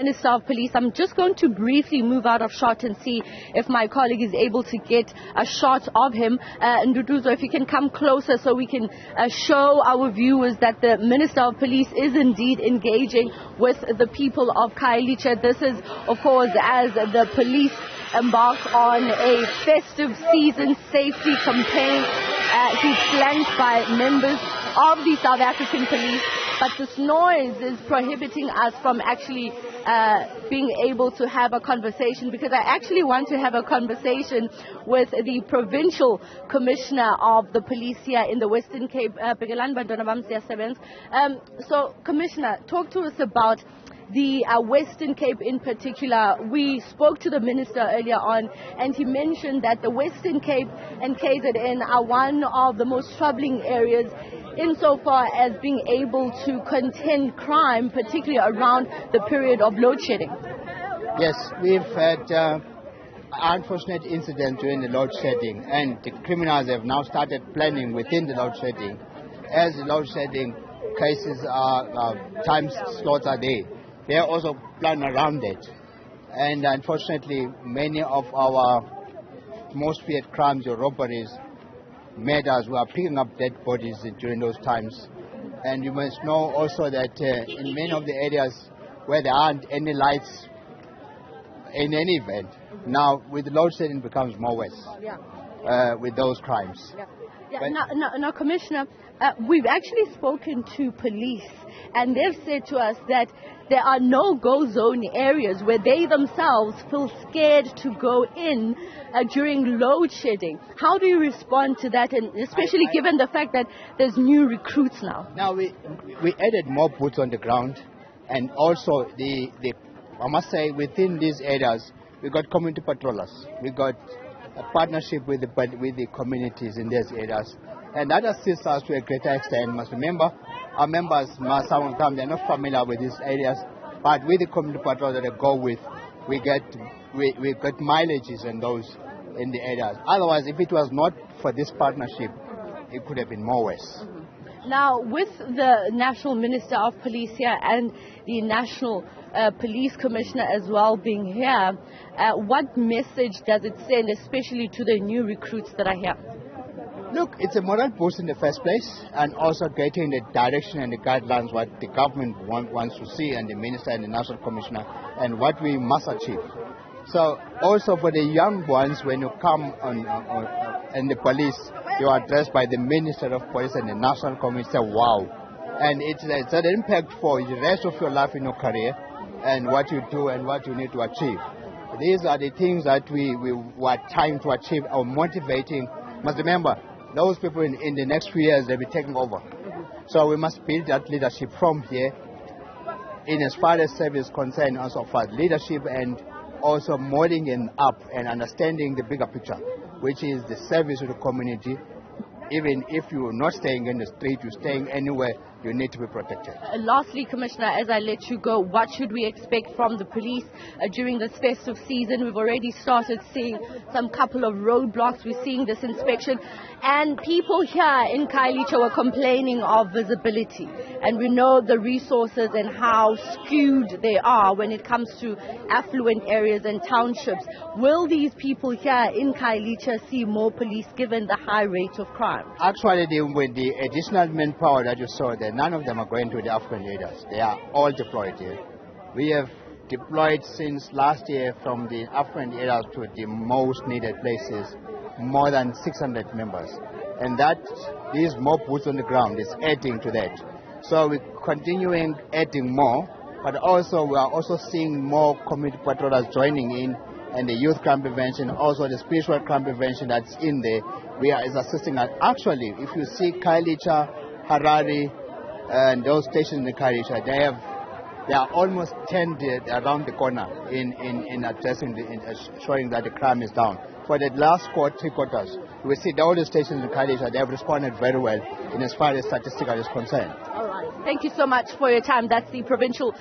Minister of Police. I'm just going to briefly move out of shot and see if my colleague is able to get a shot of him. Nduduzo, if you can come closer so we can show our viewers that the Minister of Police is indeed engaging with the people of Khayelitsha. This is, of course, as the police embark on a festive season safety campaign. He's flanked by members of the South African police, but this noise is prohibiting us from actually being able to have a conversation, because I actually want to have a conversation with the provincial commissioner of the police here in the Western Cape, So, Commissioner, talk to us about the Western Cape in particular. We spoke to the minister earlier on, and he mentioned that the Western Cape and KZN are one of the most troubling areas insofar as being able to contain crime, particularly around the period of load shedding. Yes, we've had unfortunate incidents during the load shedding, and the criminals have now started planning within the load shedding. As the load shedding cases time slots are there, they also plan around it. And unfortunately, many of our most feared crimes or robberies, murders, we are picking up dead bodies during those times. And you must know also that in many of the areas where there aren't any lights in any event, now with the load shedding becomes more worse with those crimes. Now, Commissioner, we've actually spoken to police, and they've said to us that there are no-go zone areas where they themselves feel scared to go in during load shedding. How do you respond to that, and especially given the fact that there's new recruits now? Now, we added more boots on the ground, and also I must say, within these areas, we got community patrollers. We got a partnership with the communities in these areas, and that assists us to a greater extent. You must remember, our members, some of them, they're not familiar with these areas, but with the community patrol that they go with, we get mileages in those in the areas. Otherwise, if it was not for this partnership, it could have been more worse. Now, with the National Minister of Police here and the National Police Commissioner as well being here, what message does it send, especially to the new recruits that are here? Look, it's a moral boost in the first place, and also getting the direction and the guidelines what the government wants to see, and the Minister and the National Commissioner, and what we must achieve. So also for the young ones, when you come in the police, you are addressed by the Minister of Police and the National Commissioner. Wow. And it's an impact for the rest of your life in your career, and what you do and what you need to achieve. These are the things that we are trying to achieve, or motivating. Must remember, those people in the next few years, they'll be taking over. So we must build that leadership from here, in as far as service is concerned, also for leadership, and also molding it up and understanding the bigger picture, which is the service to the community. Even if you're not staying in the street, you're staying anywhere, you need to be protected. Lastly, Commissioner, as I let you go, what should we expect from the police during this festive season? We've already started seeing some couple of roadblocks. We're seeing this inspection. And people here in Khayelitsha were complaining of visibility. And we know the resources and how skewed they are when it comes to affluent areas and townships. Will these people here in Khayelitsha see more police given the high rate of crime? Actually, with the additional manpower that you saw there, none of them are going to the affluent areas. They are all deployed here. We have deployed since last year from the affluent areas to the most needed places, more than 600 members. And that these more boots on the ground is adding to that. So we're continuing adding more, but also we are also seeing more community patrollers joining in, and the youth crime prevention, also the spiritual crime prevention that's in there. We are assisting us. Actually, if you see Khayelitsha, Harare, and those stations in Khayelitsha, they are almost 10 around the corner in addressing, showing that the crime is down. For the last 3 quarters, we see all the stations in Khayelitsha, they have responded very well in as far as statistical is concerned. All right. Thank you so much for your time. That's the Provincial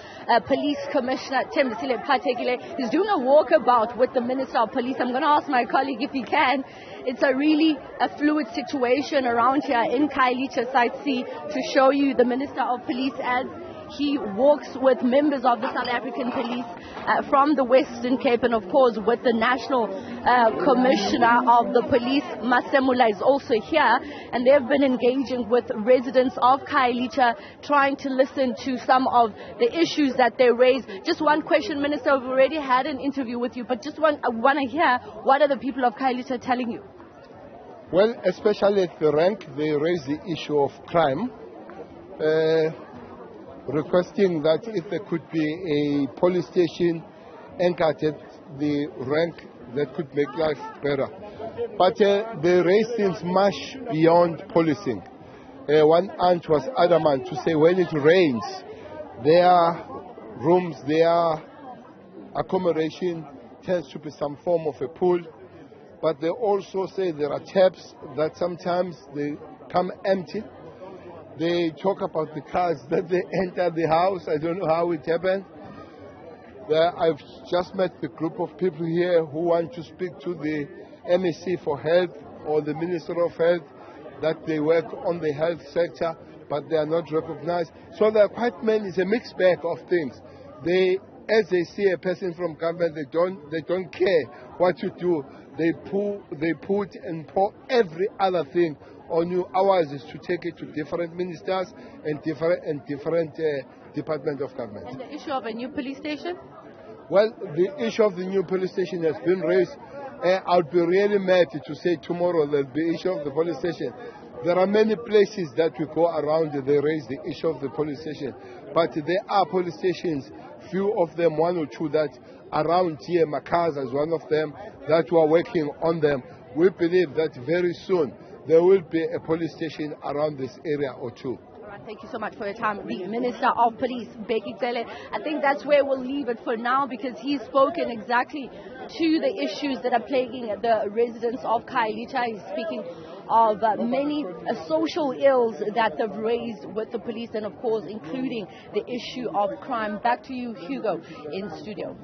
Police Commissioner, Mtongana. He's doing a walkabout with the Minister of Police. I'm going to ask my colleague if he can. It's a really fluid situation around here in Khayelitsha Site C to show you the Minister of Police as he walks with members of the South African police from the Western Cape, and of course with the National Commissioner of the Police, Masemula, is also here, and they've been engaging with residents of Khayelitsha, trying to listen to some of the issues that they raise. Just one question, Minister, we've already had an interview with you, but just I want to hear, what are the people of Khayelitsha telling you? Well, especially at the rank, they raise the issue of crime, requesting that if there could be a police station anchored at the rank, that could make life better. But they raise things much beyond policing. One aunt was adamant to say when it rains, their rooms, their accommodation tends to be some form of a pool. But they also say there are taps that sometimes they come empty. They talk about the cars that they enter the house. I don't know how it happened. I've just met the group of people here who want to speak to the MEC for Health or the Minister of Health, that they work on the health sector, but they are not recognized. So there are quite many. It's a mixed bag of things. As they see a person from government, they don't care what you do. They put and pour every other thing on you. Ours is to take it to different ministers and different department of government. And the issue of a new police station? Well, the issue of the new police station has been raised. I'd be really mad to say tomorrow that the issue of the police station. There are many places that we go around, they raise the issue of the police station. But there are police stations, few of them, one or two, that around here, Makaza is one of them, that we are working on them. We believe that very soon there will be a police station around this area or two. Thank you so much for your time. The Minister of Police, Bheki Cele. I think that's where we'll leave it for now, because he's spoken exactly to the issues that are plaguing the residents of Khayelitsha. He's speaking of many social ills that they've raised with the police, and of course including the issue of crime. Back to you, Hugo, in studio.